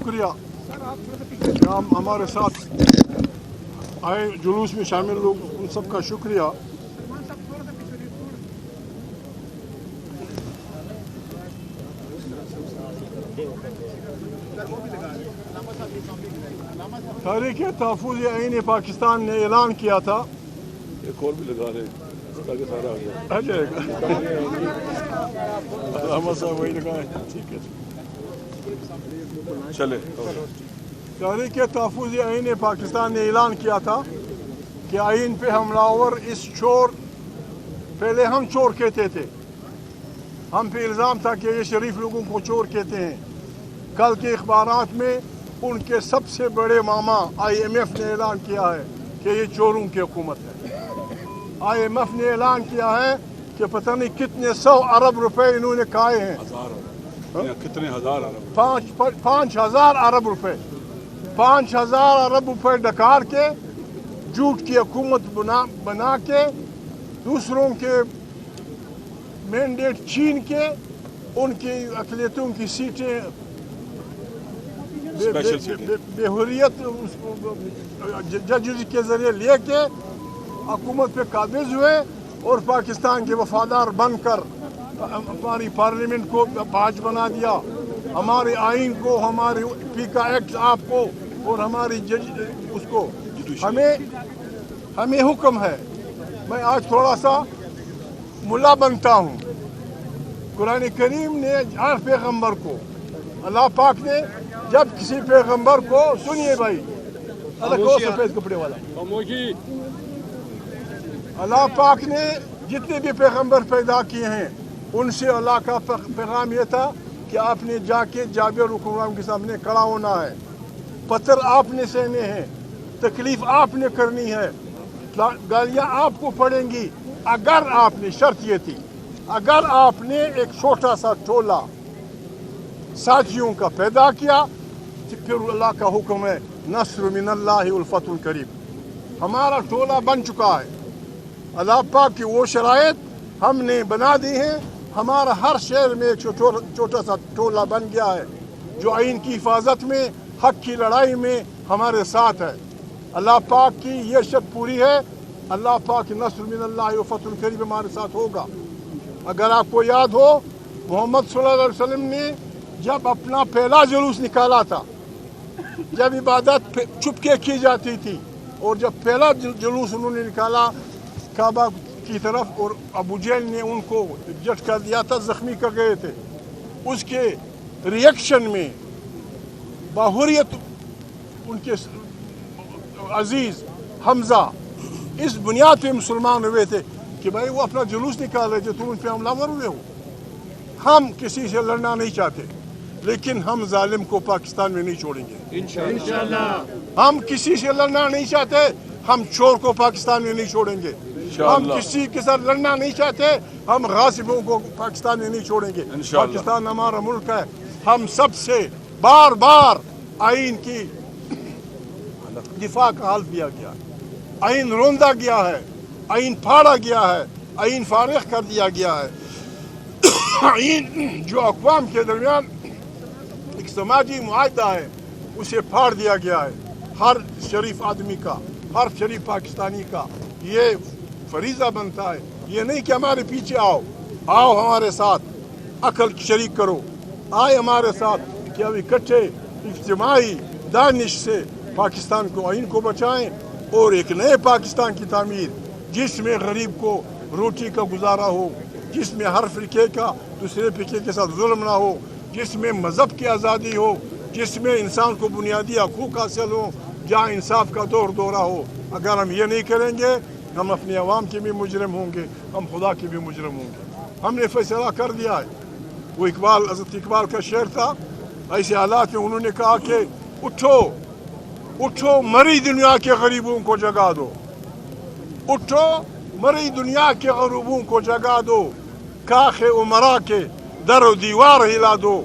शुक्रिया कि हम हमारे साथ आए जुलूस में शामिल लोग, उन सब का शुक्रिया। तहरीक तहफ़्फ़ुज़ आईन पाकिस्तान ने ऐलान किया था, एक और भी लगा रहे ताकि सारा आ जाएगा। वही लगाए, ठीक है। चले। तहरीक तहफ़्फ़ुज़ आईन पाकिस्तान ने ऐलान किया था कि आईन पे हमलावर इस चोर, पहले हम चोर कहते थे, हम पे इल्ज़ाम था कि ये शरीफ लोगों को चोर कहते हैं। कल के अखबारात में उनके सबसे बड़े मामा IMF ने ऐलान किया है कि ये चोरों की हुकूमत है। IMF ने ऐलान किया है कि पता नहीं कितने 100 अरब रुपए इन्होंने खाए हैं, कितने हजार अरब, 5,000 अरब रुपए, 5,000 अरब रुपए डकार के झूठ की हुकूमत बना के दूसरों के मैंडेट छीन के उनकी अक़लियतों की सीटें बेहुरियत जज के ज़रिए लेके हुकूमत पे काबिज हुए और पाकिस्तान के वफादार बनकर हमारी पार्लियामेंट को बाज बना दिया, हमारे आइन को, हमारे पीका एक्ट आपको और हमारी जज उसको। हमें हुक्म है, मैं आज थोड़ा सा मुल्ला बनता हूँ। कुरान करीम ने हर पैगम्बर को, अल्लाह पाक ने जब किसी पैगम्बर को, सुनिए भाई, सफेद कपड़े वाला, अल्लाह पाक ने जितने भी पैगम्बर पैदा किए हैं उनसे अल्लाह का पैगाम ये था कि आपने जाके जाबिर हुक्मरान के सामने खड़ा होना है, पत्थर आपने सहने हैं, तकलीफ आपने करनी है, गालियाँ आपको पड़ेंगी अगर आपने, शर्त ये थी, अगर आपने एक छोटा सा टोला साथियों का पैदा किया तो फिर अल्लाह का हुक्म है नस्र मिनल्लाहि वल फतहुल करीब। हमारा टोला बन चुका है, अल्लाह पाक की वो शराइत हमने बना दी हैं, हमारा हर शहर में एक छोटा सा टोला बन गया है जो आइन की हिफाजत में, हक की लड़ाई में हमारे साथ है। अल्लाह पाक की ये शर्त पूरी है, अल्लाह पाक की नस्र मिनल्लाहि वल फतहुल करीब हमारे साथ होगा। अगर आपको याद हो, मोहम्मद सल्लल्लाहु अलैहि वसल्लम ने जब अपना पहला जुलूस निकाला था, जब इबादत चुपके की जाती थी, और जब पहला जुलूस उन्होंने निकाला काबा की तरफ और अबू जहल ने उनको झटका दिया था, जख्मी कर गए थे, उसके रिएक्शन में बाहुरियत उनके अजीज हमजा इस बुनियाद पे मुसलमान हुए थे कि भाई वो अपना जुलूस निकाल रहे थे, तुम उन पे हमलावर हुए हो। हम किसी से लड़ना नहीं चाहते, लेकिन हम जालिम को पाकिस्तान में नहीं छोड़ेंगे इंशाअल्लाह। हम किसी से लड़ना नहीं चाहते, हम चोर को पाकिस्तान में नहीं छोड़ेंगे। हम किसी के साथ लड़ना नहीं चाहते, हम गासिबों को पाकिस्तान में नहीं छोड़ेंगे। पाकिस्तान हमारा मुल्क है। हम सबसे बार बार आइन की दिफा का हल्फ दिया गया, आइन रोंदा गया है, आइन फाड़ा गया है, आइन फारिग कर दिया गया है। आइन जो अक़वाम के दरमियान एक समाजी मुआहदा है उसे फाड़ दिया गया है। हर शरीफ आदमी का, हर शरीफ पाकिस्तानी का ये फरीज़ा बनता है, ये नहीं कि हमारे पीछे आओ हमारे साथ अकल शरीक करो, आए हमारे साथ कि अब इकट्ठे इज्तिमाई दानिश से पाकिस्तान को, आइन को बचाएं और एक नए पाकिस्तान की तामीर जिसमें गरीब को रोटी का गुजारा हो, जिसमें हर फ़िरके का दूसरे फ़िरके के साथ जुल्म ना हो, जिसमें मज़हब की आज़ादी हो, जिसमें इंसान को बुनियादी हकूक़ हासिल हो, जहाँ इंसाफ का दौर दौरा हो। अगर हम ये नहीं करेंगे हम अपने अवाम के भी मुजरम होंगे, हम खुदा के भी मुजरम होंगे। हमने फैसला कर दिया है। वो इकबाल, हज़रत इकबाल का शेर था, ऐसे हालात में उन्होंने कहा कि उठो उठो मरी दुनिया के गरीबों को जगा दो, उठो मरी दुनिया के गरीबों को जगा दो, काखे उमरा के दर दीवार हिला दो,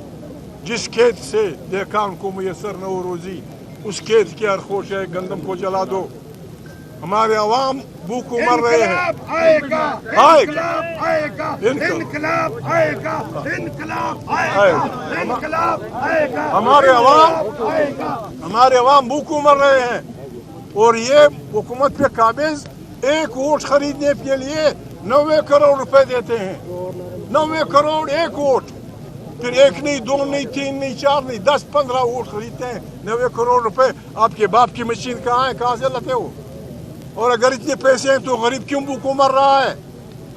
जिस खेत से देखान को मुयसर न हो रोज़ी, उस खेत के हर खोशे गंदम को जला दो। ہمارے عوام بھوکوں مر رہے ہیں. انقلاب آئے گا، انقلاب آئے گا، انقلاب آئے گا، انقلاب آئے گا، انقلاب آئے گا. ہمارے عوام بھوکوں مر رہے ہیں اور یہ حکومت پہ قابض ایک ووٹ خریدنے کے لیے 90 کروڑ روپے دیتے ہیں. 90 کروڑ ایک ووٹ. پھر ایک نہیں، دو نہیں، تین نہیں، چار نہیں، 10-15 ووٹ خریدتے ہیں. 90 کروڑ روپے آپ کے باپ کی مشین کہاں ہے؟ کہاں سے لاتے ہو؟ اور اگر اتنے پیسے ہیں تو غریب کیوں بھوکوں مر رہا ہے؟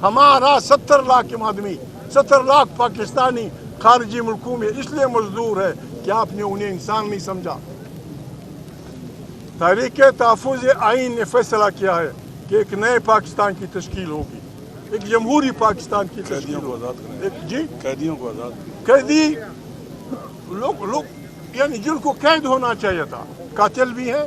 ہمارا 70 لاکھ آدمی، 70 لاکھ پاکستانی خارجی ملکوں میں اس لیے مزدور ہے کہ آپ نے انہیں انسان نہیں سمجھا. تحریک تحفظ آئین نے فیصلہ کیا ہے کہ ایک نئے پاکستان کی تشکیل ہوگی، ایک جمہوری پاکستان کی تشکیل قیدیوں کو آزاد ہوگی. کریں. جی قیدیوں کو آزاد کریں. قیدی لوگ یعنی جن کو قید ہونا چاہیے تھا، قاتل بھی ہیں،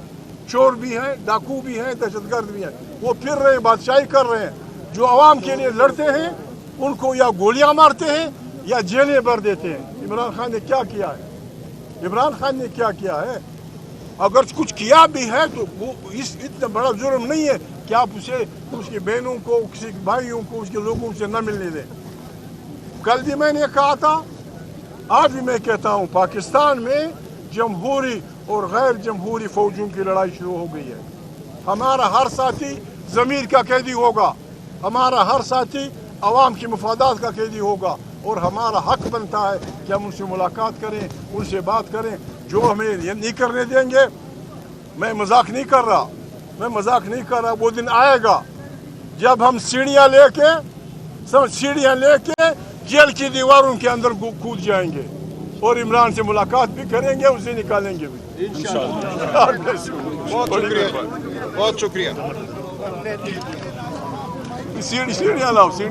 چور بھی ہیں، ڈاکو بھی ہیں، دہشت گرد بھی ہیں، وہ پھر رہے ہیں، بادشاہی کر رہے ہیں. جو عوام کے لیے لڑتے ہیں ان کو یا گولیاں مارتے ہیں یا جیلیں بھر دیتے ہیں. عمران خان نے کیا کیا ہے؟ عمران خان نے کیا کیا ہے؟ اگر کچھ کیا بھی ہے تو وہ اتنا بڑا جرم نہیں ہے کہ آپ اسے اس کی بہنوں کو، کسی بھائیوں کو، اس کے لوگوں سے نہ ملنے دیں. کل بھی میں نے کہا تھا، آج بھی میں کہتا ہوں، پاکستان میں جمہوری اور غیر جمہوری فوجوں کی لڑائی شروع ہو گئی ہے. ہمارا ہر ساتھی ضمیر کا قیدی ہوگا، ہمارا ہر ساتھی عوام کی مفادات کا قیدی ہوگا، اور ہمارا حق بنتا ہے کہ ہم ان سے ملاقات کریں، ان سے بات کریں. جو ہمیں یہ نہیں کرنے دیں گے، میں مذاق نہیں کر رہا، وہ دن آئے گا جب ہم سیڑھیاں لے کے جیل کی دیواروں کے اندر کود جائیں گے اور عمران سے ملاقات بھی کریں گے، اسے نکالیں گے بھی. بہت شکریہ. سیڑھیاں لاؤ.